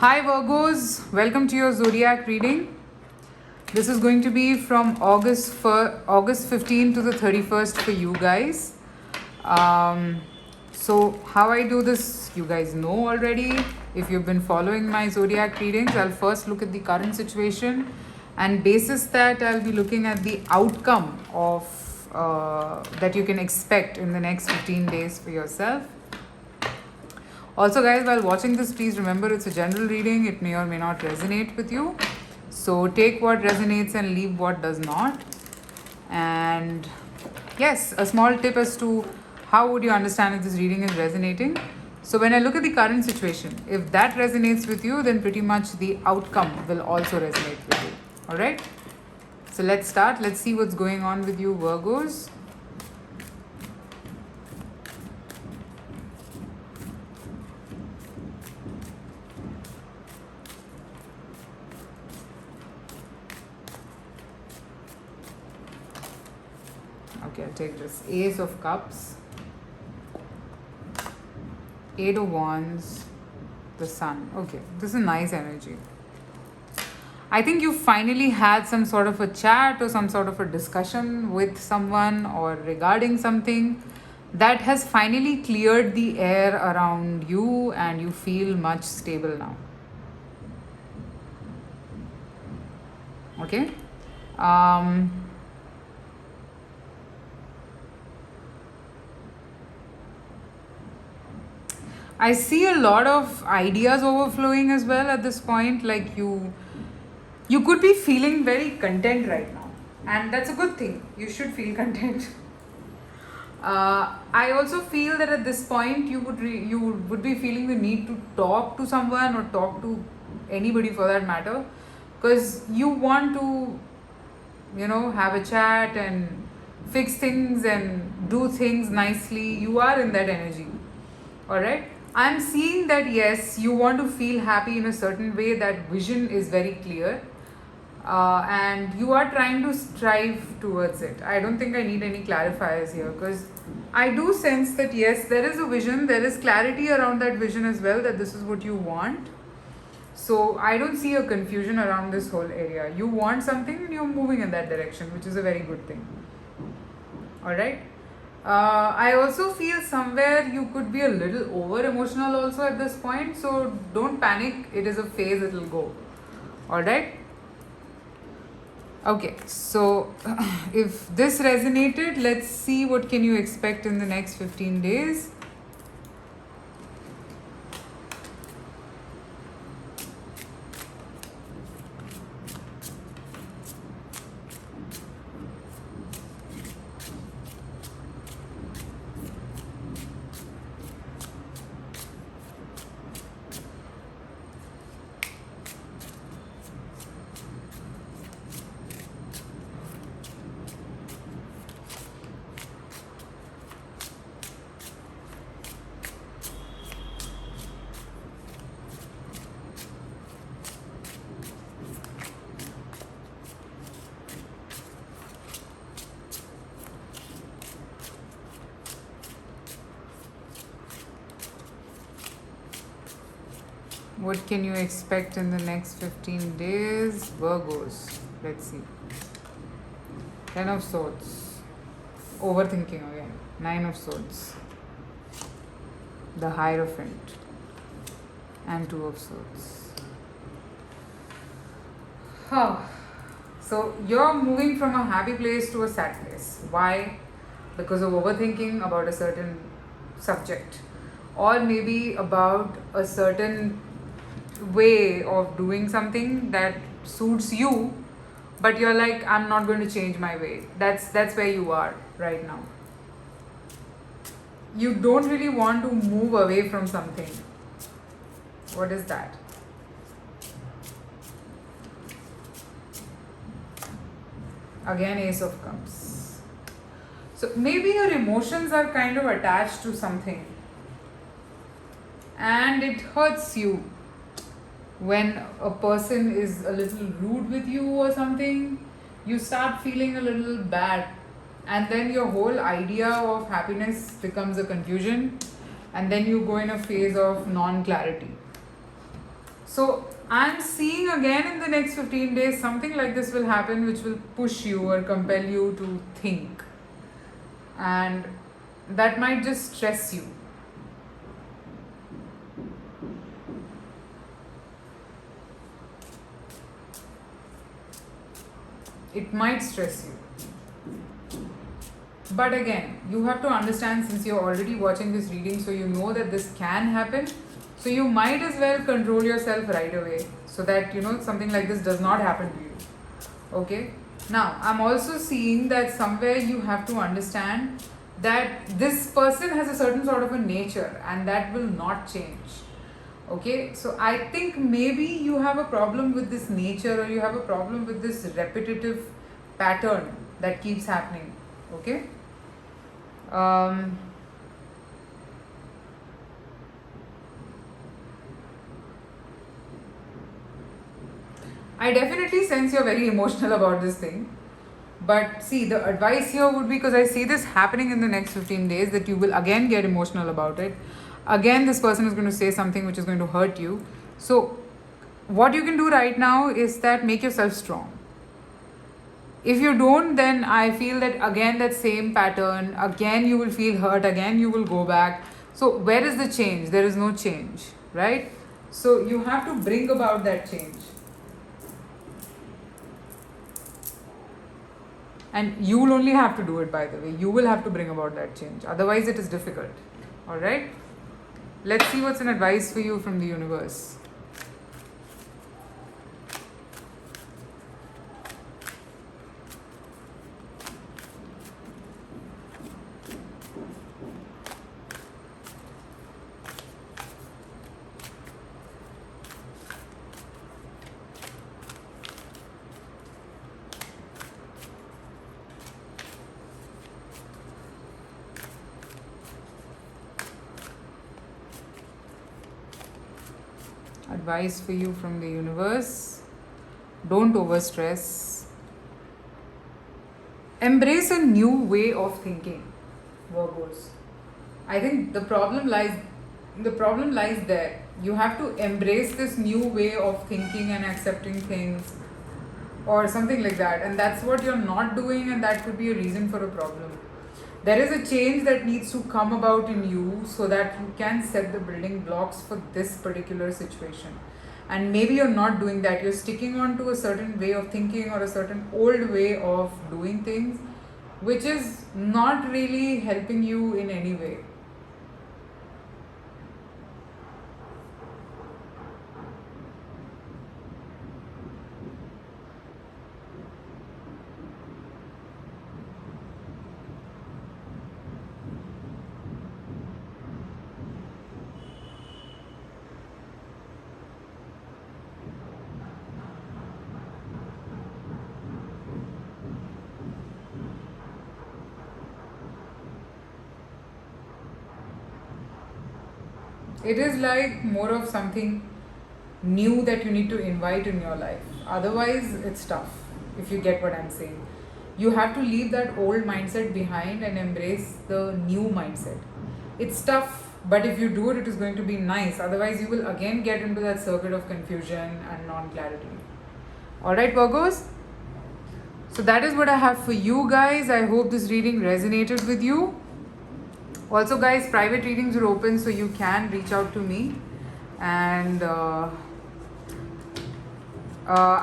Hi Virgos, welcome to your zodiac reading. This is going to be from August 15 to the 31st for you guys. So how I do this, you guys know already. If you've been following my zodiac readings, I'll first look at the current situation, and basis that I'll be looking at the outcome of that you can expect in the next 15 days for yourself. Also, guys, while watching this, please remember it's a general reading. It may or may not resonate with you. So take what resonates and leave what does not. And yes, a small tip as to how would you understand if this reading is resonating. So when I look at the current situation, if that resonates with you, then pretty much the outcome will also resonate with you. All right. So let's start. Let's see what's going on with you, Virgos. Okay, I'll take this. Ace of Cups, Eight of Wands, the Sun. Okay, this is nice energy. I think you finally had some sort of a chat or some sort of a discussion with someone or regarding something that has finally cleared the air around you and you feel much stable now. Okay? Um, I see a lot of ideas overflowing as well at this point. Like you could be feeling very content right now, and that's a good thing. You should feel content. I also feel that at this point you would be feeling the need to talk to someone or talk to anybody for that matter, because you want to have a chat and fix things and do things nicely. You are in that energy. All right. I'm seeing that yes, you want to feel happy in a certain way. That vision is very clear, and you are trying to strive towards it. I don't think I need any clarifiers here, because I do sense that yes, there is a vision, there is clarity around that vision as well, that this is what you want. So I don't see a confusion around this whole area. You want something and you're moving in that direction, which is a very good thing. All right. I also feel somewhere you could be a little over emotional also at this point. So don't panic. It is a phase, it will go. All right. Okay. So if this resonated, let's see what can you expect in the next 15 days. What can you expect in the next 15 days? Virgos. Let's see. Ten of Swords. Overthinking again. Nine of Swords. The Hierophant. And Two of Swords. So you're moving from a happy place to a sad place. Why? Because of overthinking about a certain subject, or maybe about a certain way of doing something that suits you, but you're like, I'm not going to change my way. That's where you are right now. You don't really want to move away from something. What is that? Again, Ace of Cups. So maybe your emotions are kind of attached to something, and it hurts you when a person is a little rude with you or something. You start feeling a little bad, and then your whole idea of happiness becomes a confusion, and then you go in a phase of non clarity. So I'm seeing again in the next 15 days something like this will happen, which will push you or compel you to think, and that might just stress you. It might stress you. But again, you have to understand, since you're already watching this reading, so you know that this can happen. So you might as well control yourself right away, so that something like this does not happen to you. Okay? Now, I'm also seeing that somewhere you have to understand that this person has a certain sort of a nature, and that will not change. Okay, so I think maybe you have a problem with this nature, or you have a problem with this repetitive pattern that keeps happening. Okay. I definitely sense you're very emotional about this thing. But see, the advice here would be, because I see this happening in the next 15 days, that you will again get emotional about it. Again, this person is going to say something which is going to hurt you. So, what you can do right now is that make yourself strong. If you don't, then I feel that again, that same pattern, again you will feel hurt, again you will go back. So, where is the change? There is no change, right? So, you have to bring about that change. And you will only have to do it, by the way. You will have to bring about that change. Otherwise, it is difficult. Alright? Let's see what's an advice for you from the universe. Advice for you from the universe: don't overstress. Embrace a new way of thinking, Virgos. I think the problem lies there. You have to embrace this new way of thinking and accepting things, or something like that, and that's what you're not doing, and that could be a reason for a problem. There is a change that needs to come about in you, so that you can set the building blocks for this particular situation. And maybe you're not doing that. You're sticking on to a certain way of thinking, or a certain old way of doing things, which is not really helping you in any way. It is like more of something new that you need to invite in your life. Otherwise, it's tough, if you get what I'm saying. You have to leave that old mindset behind and embrace the new mindset. It's tough, but if you do it, it is going to be nice. Otherwise, you will again get into that circuit of confusion and non clarity. Alright, Virgos? So, that is what I have for you guys. I hope this reading resonated with you. Also, guys, private readings are open, so you can reach out to me. And I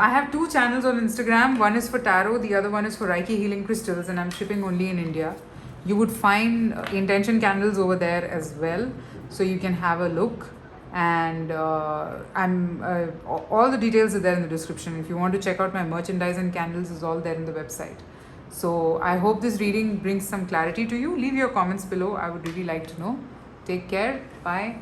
have 2 channels on Instagram. One is for tarot, the other one is for Reiki healing crystals, and I'm shipping only in India. You would find intention candles over there as well, so you can have a look. And all the details are there in the description. If you want to check out my merchandise and candles, is all there in the website. So I hope this reading brings some clarity to you. Leave your comments below. I would really like to know. Take care. Bye.